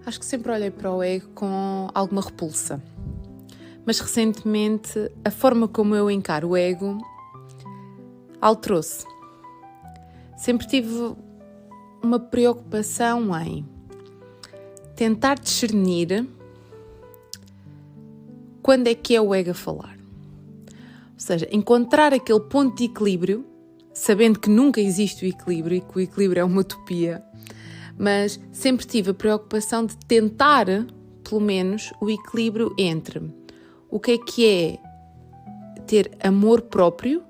Acho que sempre olhei para o ego com alguma repulsa. Mas recentemente a forma como eu encaro o ego alterou-se. Sempre tive uma preocupação em tentar discernir quando é que é o ego a falar. Ou seja, encontrar aquele ponto de equilíbrio, sabendo que nunca existe o equilíbrio e que o equilíbrio é uma utopia, mas sempre tive a preocupação de tentar, pelo menos, o equilíbrio entre o que é ter amor próprio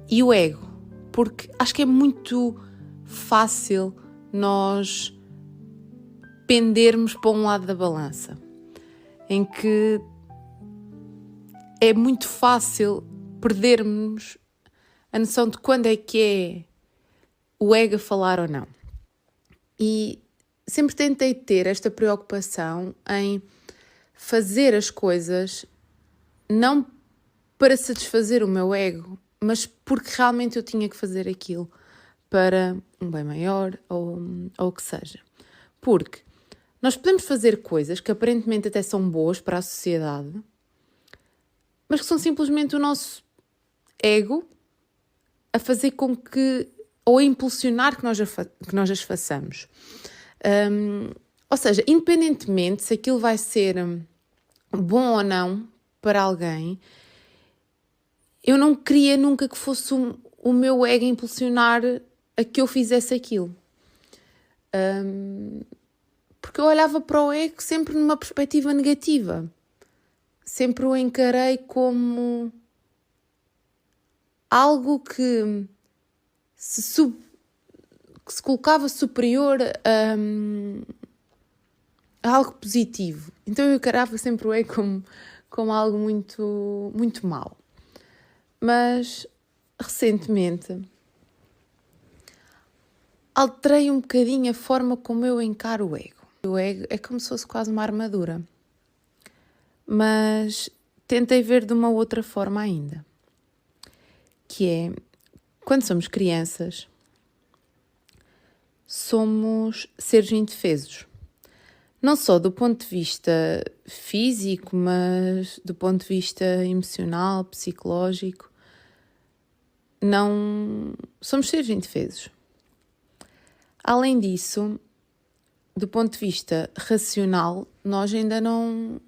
e o ego. Porque acho que é muito fácil nós pendermos para um lado da balança, em que é muito fácil perdermos a noção de quando é que é o ego a falar ou não. E sempre tentei ter esta preocupação em fazer as coisas não para satisfazer o meu ego, mas porque realmente eu tinha que fazer aquilo para um bem maior ou o que seja. Porque nós podemos fazer coisas que aparentemente até são boas para a sociedade, mas que são simplesmente o nosso ego a fazer com que, ou a impulsionar que nós as façamos. Ou seja, independentemente se aquilo vai ser bom ou não para alguém, eu não queria nunca que fosse o meu ego a impulsionar a que eu fizesse aquilo. Porque eu olhava para o ego sempre numa perspectiva negativa. Sempre o encarei como algo que se colocava superior a algo positivo. Então eu encarava sempre o ego como algo muito, muito mau. Mas recentemente alterei um bocadinho a forma como eu encaro o ego. O ego é como se fosse quase uma armadura. Mas tentei ver de uma outra forma ainda. Que é, quando somos crianças, somos seres indefesos. Não só do ponto de vista físico, mas do ponto de vista emocional, psicológico. Não somos seres indefesos. Além disso, do ponto de vista racional, nós ainda não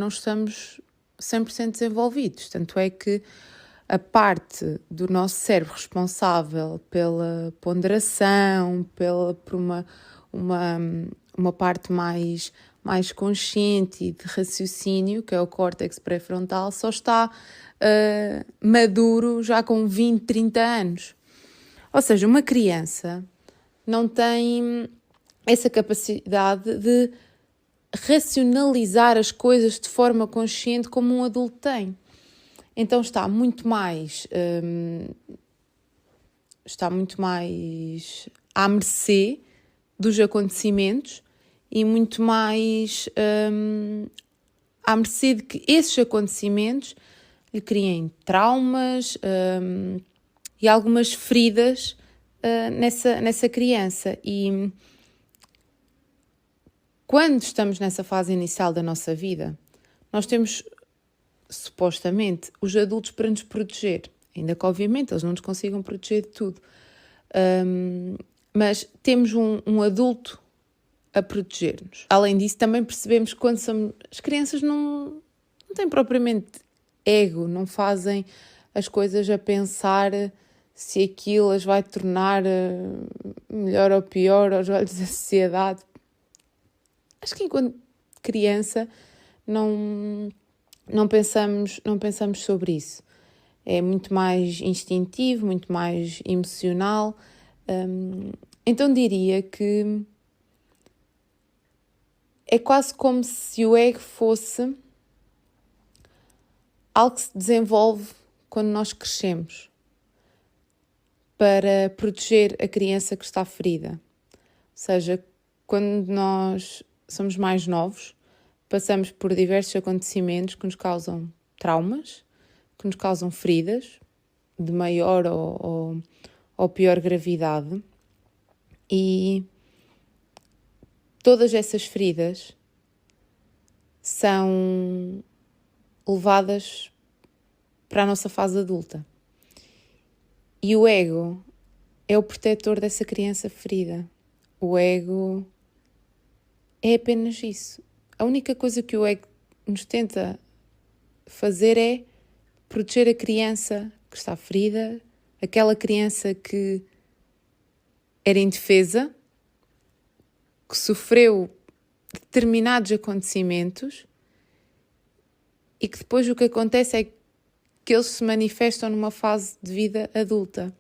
estamos 100% desenvolvidos. Tanto é que a parte do nosso cérebro responsável pela ponderação, por uma parte mais consciente e de raciocínio, que é o córtex pré-frontal, só está maduro já com 20, 30 anos. Ou seja, uma criança não tem essa capacidade de racionalizar as coisas de forma consciente como um adulto tem. Então está muito mais à mercê dos acontecimentos e muito mais à mercê de que esses acontecimentos lhe criem traumas e algumas feridas nessa criança. E quando estamos nessa fase inicial da nossa vida, nós temos supostamente os adultos para nos proteger, ainda que obviamente eles não nos consigam proteger de tudo, mas temos um adulto a proteger-nos. Além disso, também percebemos que quando somos as crianças não têm propriamente ego, não fazem as coisas a pensar se aquilo as vai tornar melhor ou pior aos olhos da sociedade. Acho que enquanto criança não pensamos sobre isso. É muito mais instintivo, muito mais emocional. Então diria que é quase como se o ego fosse algo que se desenvolve quando nós crescemos para proteger a criança que está ferida. Ou seja, quando nós somos mais novos, passamos por diversos acontecimentos que nos causam traumas, que nos causam feridas de maior ou pior gravidade, e todas essas feridas são levadas para a nossa fase adulta. E o ego é o protetor dessa criança ferida. O ego é apenas isso. A única coisa que o ego nos tenta fazer é proteger a criança que está ferida, aquela criança que era indefesa, que sofreu determinados acontecimentos e que depois o que acontece é que eles se manifestam numa fase de vida adulta.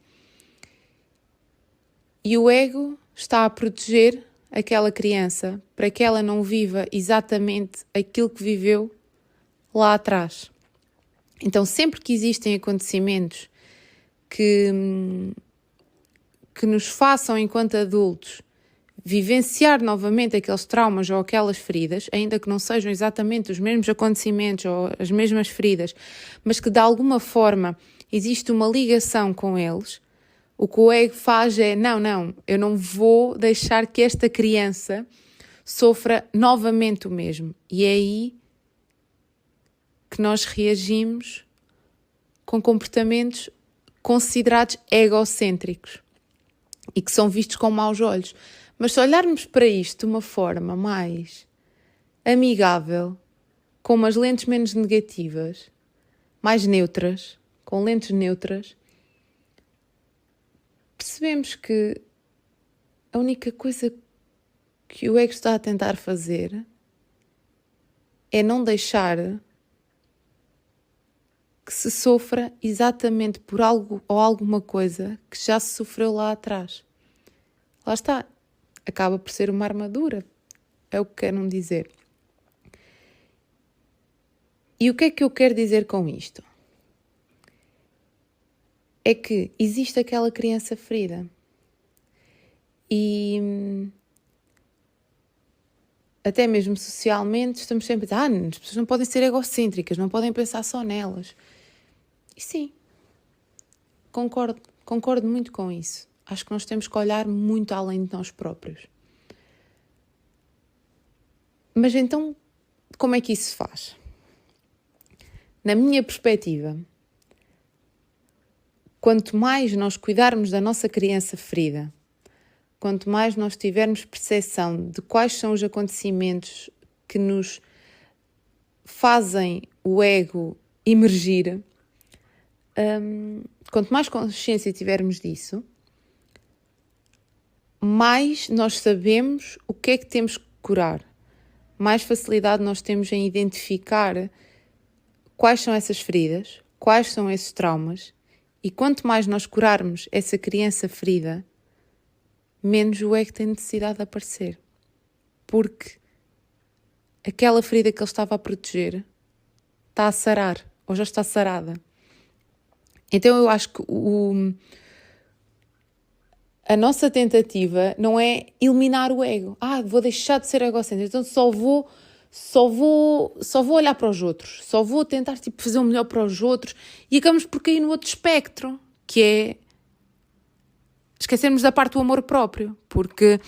E o ego está a proteger aquela criança para que ela não viva exatamente aquilo que viveu lá atrás. Então, sempre que existem acontecimentos que nos façam, enquanto adultos, vivenciar novamente aqueles traumas ou aquelas feridas, ainda que não sejam exatamente os mesmos acontecimentos ou as mesmas feridas, mas que de alguma forma existe uma ligação com eles, o que o ego faz é, não, eu não vou deixar que esta criança sofra novamente o mesmo. E é aí que nós reagimos com comportamentos considerados egocêntricos e que são vistos com maus olhos. Mas se olharmos para isto de uma forma mais amigável, com umas lentes menos negativas, mais neutras, com lentes neutras, percebemos que a única coisa que o ego está a tentar fazer é não deixar que se sofra exatamente por algo ou alguma coisa que já se sofreu lá atrás. Lá está. Acaba por ser uma armadura. É o que quero dizer. E o que é que eu quero dizer com isto? É que existe aquela criança ferida. E até mesmo socialmente estamos sempre a dizer, as pessoas não podem ser egocêntricas, não podem pensar só nelas. E sim, concordo muito com isso. Acho que nós temos que olhar muito além de nós próprios. Mas então, como é que isso se faz? Na minha perspectiva, quanto mais nós cuidarmos da nossa criança ferida, quanto mais nós tivermos percepção de quais são os acontecimentos que nos fazem o ego emergir, quanto mais consciência tivermos disso, mais nós sabemos o que é que temos que curar. Mais facilidade nós temos em identificar quais são essas feridas, quais são esses traumas, e quanto mais nós curarmos essa criança ferida, menos o ego tem necessidade de aparecer. Porque aquela ferida que ele estava a proteger está a sarar, ou já está sarada. Então eu acho que a nossa tentativa não é eliminar o ego. Vou deixar de ser egocêntrico, então só vou olhar para os outros, só vou tentar fazer o melhor para os outros, e acabamos por cair no outro espectro, que é esquecermos da parte do amor próprio, porque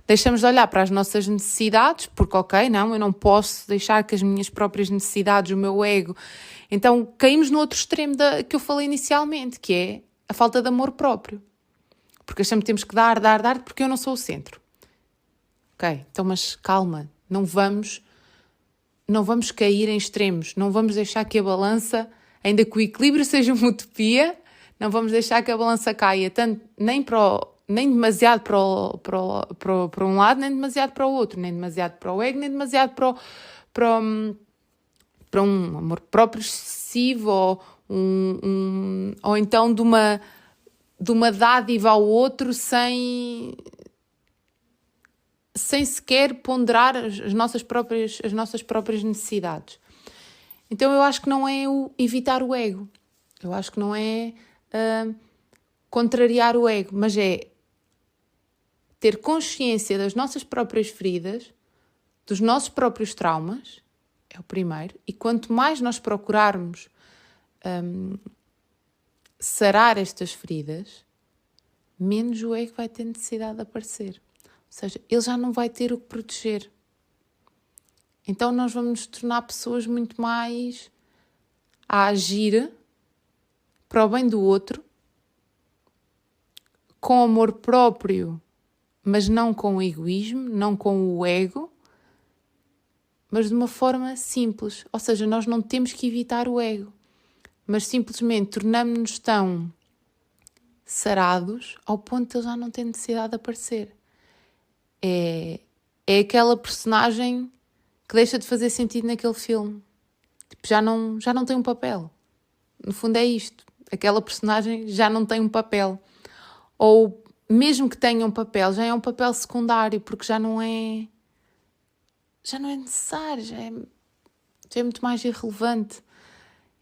deixamos de olhar para as nossas necessidades, porque eu não posso deixar que as minhas próprias necessidades, o meu ego... Então caímos no outro extremo que eu falei inicialmente, que é a falta de amor próprio. Porque achamos que temos que dar, porque eu não sou o centro. Ok, então mas calma, não vamos cair em extremos, não vamos deixar que a balança, ainda que o equilíbrio seja uma utopia, não vamos deixar que a balança caia tanto, nem demasiado para um lado, nem demasiado para o outro, nem demasiado para o ego, nem demasiado para um amor próprio excessivo, ou então de uma dádiva ao outro sem sequer ponderar as nossas próprias necessidades. Então eu acho que não é evitar o ego, eu acho que não é contrariar o ego, mas é ter consciência das nossas próprias feridas, dos nossos próprios traumas, é o primeiro, e quanto mais nós procurarmos sarar estas feridas, menos o ego vai ter necessidade de aparecer. seja, ele já não vai ter o que proteger. Então nós vamos nos tornar pessoas muito mais a agir para o bem do outro, com amor próprio, mas não com o egoísmo, não com o ego, mas de uma forma simples. Ou seja, nós não temos que evitar o ego, mas simplesmente tornamos-nos tão sarados ao ponto de ele já não ter necessidade de aparecer. É aquela personagem que deixa de fazer sentido naquele filme. Tipo, já não tem um papel. No fundo é isto. Aquela personagem já não tem um papel. Ou mesmo que tenha um papel, já é um papel secundário, porque já não é necessário, já é muito mais irrelevante.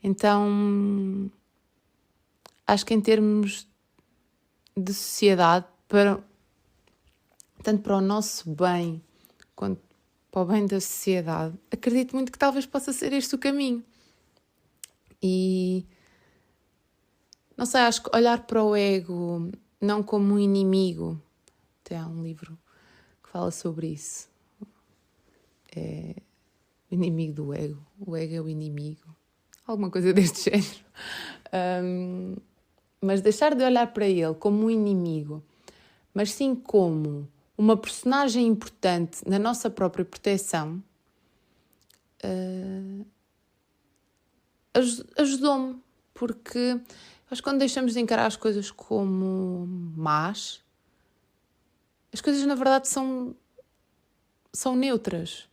Então, acho que em termos de sociedade, tanto para o nosso bem quanto para o bem da sociedade, acredito muito que talvez possa ser este o caminho. E não sei, acho que olhar para o ego não como um inimigo, até há um livro que fala sobre isso, é o inimigo do ego, o ego é o inimigo, alguma coisa deste género. Mas deixar de olhar para ele como um inimigo, mas sim como uma personagem importante na nossa própria proteção, ajudou-me, porque acho que quando deixamos de encarar as coisas como más, as coisas na verdade são neutras.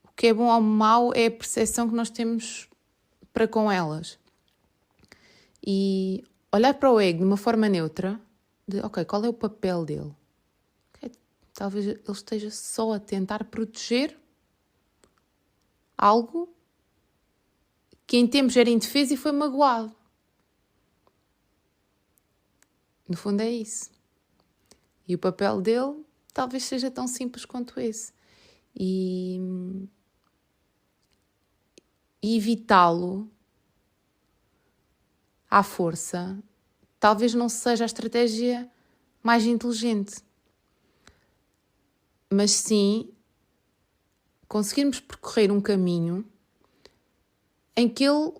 O que é bom ou mau é a percepção que nós temos para com elas. E olhar para o ego de uma forma neutra, de ok, qual é o papel dele? Okay, talvez ele esteja só a tentar proteger algo que em tempos era indefeso e foi magoado. No fundo é isso. E o papel dele talvez seja tão simples quanto esse. E evitá-lo à força talvez não seja a estratégia mais inteligente. Mas sim conseguirmos percorrer um caminho em que ele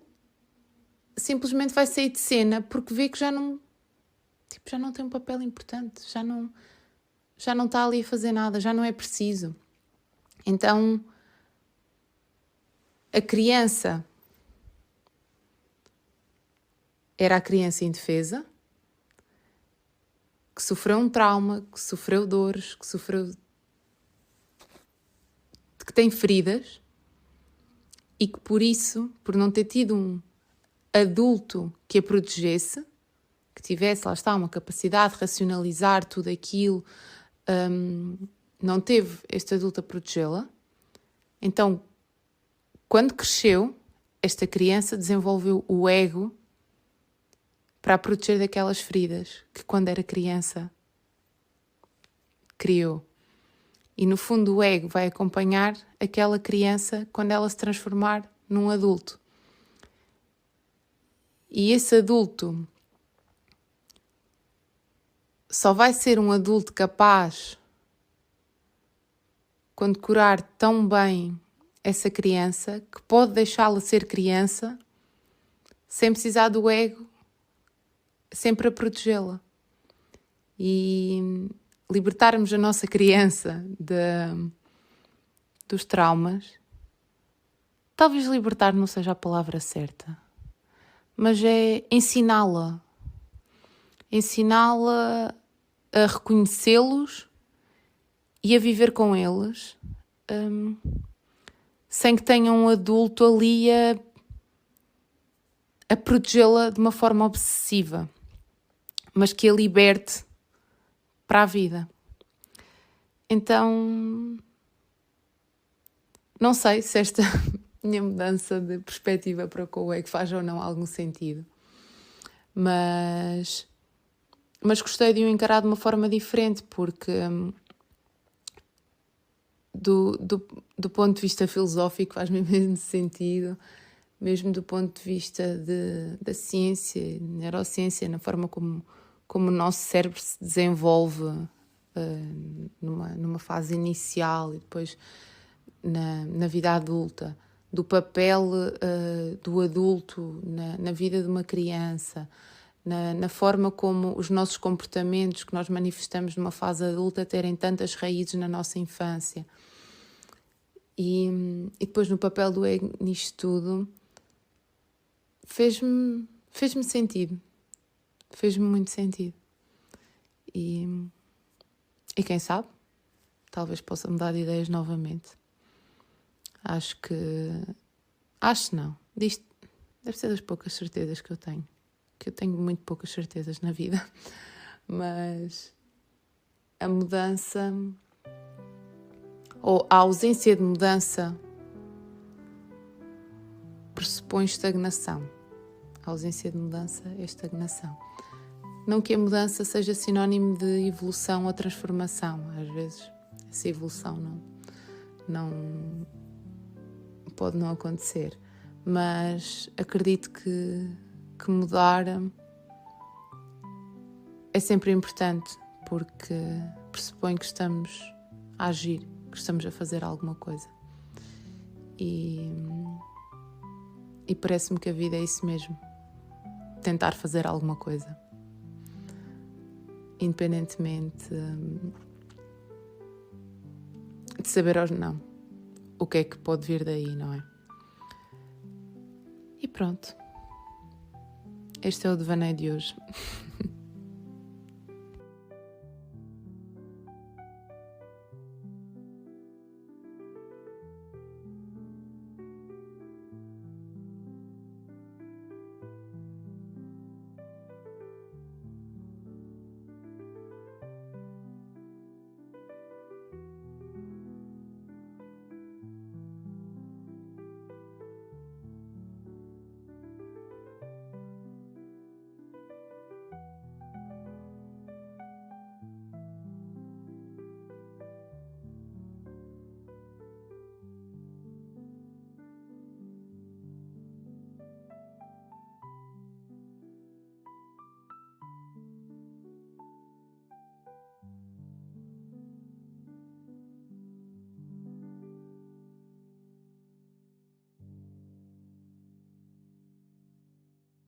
simplesmente vai sair de cena porque vê que já não tem um papel importante, já não está ali a fazer nada, já não é preciso. Então, a criança era a criança indefesa, que sofreu um trauma, que sofreu dores, que tem feridas e que por isso, por não ter tido um adulto que a protegesse, que tivesse, lá está, uma capacidade de racionalizar tudo aquilo, não teve este adulto a protegê-la. Então, quando cresceu, esta criança desenvolveu o ego para a proteger daquelas feridas que quando era criança criou. E no fundo o ego vai acompanhar aquela criança quando ela se transformar num adulto. E esse adulto só vai ser um adulto capaz quando curar tão bem essa criança que pode deixá-la ser criança sem precisar do ego sempre a protegê-la. E libertarmos a nossa criança dos traumas, talvez libertar não seja a palavra certa, mas é ensiná-la a reconhecê-los e a viver com eles, sem que tenha um adulto ali a protegê-la de uma forma obsessiva, mas que a liberte para a vida. Então, não sei se esta minha mudança de perspectiva para com o ego faz ou não algum sentido, mas gostei de o encarar de uma forma diferente, porque do ponto de vista filosófico faz mesmo sentido, mesmo do ponto de vista da ciência, neurociência, na forma como o nosso cérebro se desenvolve numa fase inicial e depois na vida adulta, do papel do adulto na vida de uma criança, na forma como os nossos comportamentos que nós manifestamos numa fase adulta terem tantas raízes na nossa infância. E depois no papel do ego nisto tudo, fez-me sentido. Fez-me muito sentido. E quem sabe, talvez possa mudar de ideias novamente. Acho não. Disto deve ser das poucas certezas que eu tenho. Que eu tenho muito poucas certezas na vida. Mas a mudança, ou a ausência de mudança, pressupõe estagnação. A ausência de mudança é estagnação. Não que a mudança seja sinónimo de evolução ou transformação. Às vezes essa evolução não pode não acontecer. Mas acredito que mudar é sempre importante, porque pressupõe que estamos a agir, que estamos a fazer alguma coisa. E parece-me que a vida é isso mesmo. Tentar fazer alguma coisa. Independentemente de saber ou não o que é que pode vir daí, não é? E pronto. Este é o devaneio de hoje.